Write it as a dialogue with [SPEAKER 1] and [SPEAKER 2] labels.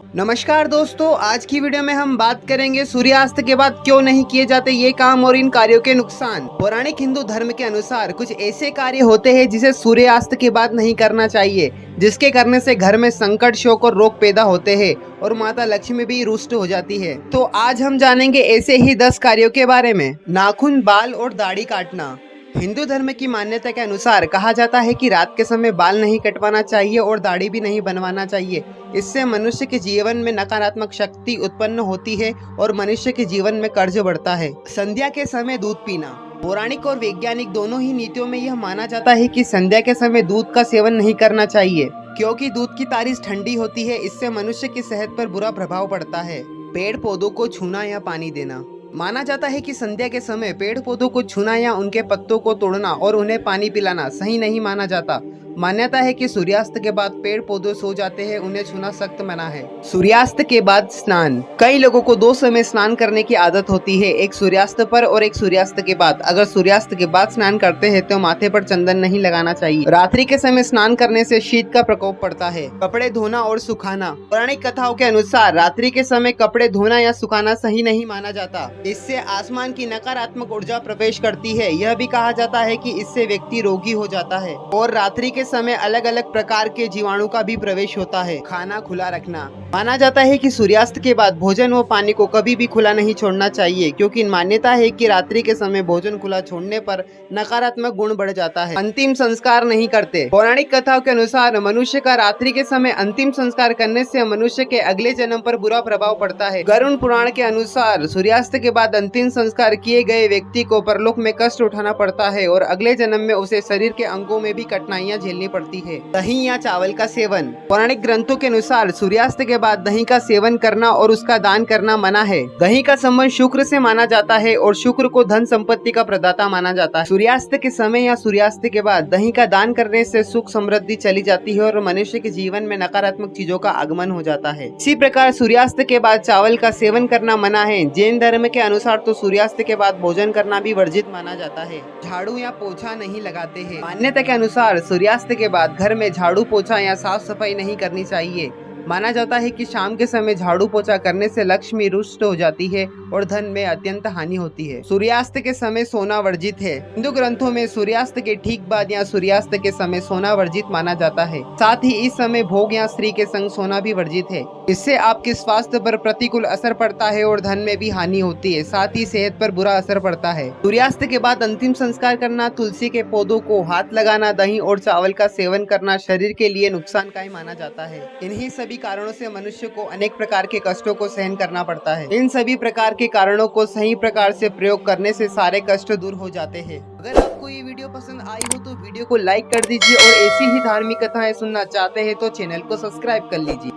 [SPEAKER 1] नमस्कार दोस्तों, आज की वीडियो में हम बात करेंगे सूर्यास्त के बाद क्यों नहीं किए जाते ये काम और इन कार्यों के नुकसान। पौराणिक हिंदू धर्म के अनुसार कुछ ऐसे कार्य होते हैं जिसे सूर्यास्त के बाद नहीं करना चाहिए, जिसके करने से घर में संकट, शोक और रोग पैदा होते हैं और माता लक्ष्मी भी रुष्ट हो जाती है। तो आज हम जानेंगे ऐसे ही 10 कार्यों के बारे में। नाखून, बाल और दाढ़ी काटना। हिंदू धर्म की मान्यता के अनुसार कहा जाता है कि रात के समय बाल नहीं कटवाना चाहिए और दाढ़ी भी नहीं बनवाना चाहिए। इससे मनुष्य के जीवन में नकारात्मक शक्ति उत्पन्न होती है और मनुष्य के जीवन में कर्ज बढ़ता है। संध्या के समय दूध पीना। पौराणिक और वैज्ञानिक दोनों ही नीतियों में यह माना जाता है कि संध्या के समय दूध का सेवन नहीं करना चाहिए, क्योंकि दूध की तारीख ठंडी होती है। इससे मनुष्य की सेहत पर बुरा प्रभाव पड़ता है। पेड़ पौधों को छूना या पानी देना। माना जाता है कि संध्या के समय पेड़ पौधों को छूना या उनके पत्तों को तोड़ना और उन्हें पानी पिलाना सही नहीं माना जाता। मान्यता है कि सूर्यास्त के बाद पेड़ पौधे सो जाते हैं, उन्हें छूना सख्त मना है। सूर्यास्त के बाद स्नान। कई लोगों को 2 समय स्नान करने की आदत होती है, एक सूर्यास्त पर और एक सूर्यास्त के बाद। अगर सूर्यास्त के बाद स्नान करते हैं तो माथे पर चंदन नहीं लगाना चाहिए। रात्रि के समय स्नान करने से शीत का प्रकोप पड़ता है। कपड़े धोना और सुखाना। पौराणिक कथाओं के अनुसार रात्रि के समय कपड़े धोना या सुखाना सही नहीं माना जाता। इससे आसमान की नकारात्मक ऊर्जा प्रवेश करती है। यह भी कहा जाता है कि इससे व्यक्ति रोगी हो जाता है और रात्रि के समय अलग अलग प्रकार के जीवाणु का भी प्रवेश होता है। खाना खुला रखना। माना जाता है कि सूर्यास्त के बाद भोजन व पानी को कभी भी खुला नहीं छोड़ना चाहिए, क्योंकि मान्यता है कि रात्रि के समय भोजन खुला छोड़ने पर नकारात्मक गुण बढ़ जाता है। अंतिम संस्कार नहीं करते। पौराणिक कथाओं के अनुसार मनुष्य का रात्रि के समय अंतिम संस्कार करने से मनुष्य के अगले जन्म पर बुरा प्रभाव पड़ता है। गरुड़ पुराण के अनुसार सूर्यास्त के बाद अंतिम संस्कार किए गए व्यक्ति को परलोक में कष्ट उठाना पड़ता है और अगले जन्म में उसे शरीर के अंगों में भी कठिनाइयां झेलनी पड़ती है। दही या चावल का सेवन। पौराणिक ग्रंथों के अनुसार सूर्यास्त के बाद दही का सेवन करना और उसका दान करना मना है। दही का संबंध शुक्र से माना जाता है और शुक्र को धन संपत्ति का प्रदाता माना जाता है। सूर्यास्त के समय या सूर्यास्त के बाद दही का दान करने से सुख समृद्धि चली जाती है और मनुष्य के जीवन में नकारात्मक चीजों का आगमन हो जाता है। इसी प्रकार सूर्यास्त के बाद चावल का सेवन करना मना है। जैन धर्म के अनुसार तो सूर्यास्त के बाद भोजन करना भी वर्जित माना जाता है। झाड़ू या पोछा नहीं लगाते हैं। मान्यता के अनुसार सूर्यास्त के बाद घर में झाड़ू पोछा या साफ सफाई नहीं करनी चाहिए। माना जाता है कि शाम के समय झाड़ू पोछा करने से लक्ष्मी रुष्ट हो जाती है और धन में अत्यंत हानि होती है। सूर्यास्त के समय सोना वर्जित है। हिंदू ग्रंथों में सूर्यास्त के ठीक बाद या सूर्यास्त के समय सोना वर्जित माना जाता है। साथ ही इस समय भोग या स्त्री के संग सोना भी वर्जित है। इससे आपके स्वास्थ्य पर प्रतिकूल असर पड़ता है और धन में भी हानि होती है, साथ ही सेहत पर बुरा असर पड़ता है। सूर्यास्त के बाद अंतिम संस्कार करना, तुलसी के पौधों को हाथ लगाना, दही और चावल का सेवन करना शरीर के लिए नुकसानकारी माना जाता है। इन्हीं सभी कारणों से मनुष्य को अनेक प्रकार के कष्टों को सहन करना पड़ता है। इन सभी प्रकार के कारणों को सही प्रकार से प्रयोग करने से सारे कष्ट दूर हो जाते हैं। अगर आपको ये वीडियो पसंद आई हो तो वीडियो को लाइक कर दीजिए और ऐसी ही धार्मिक कथाएं सुनना चाहते हैं तो चैनल को सब्सक्राइब कर लीजिए।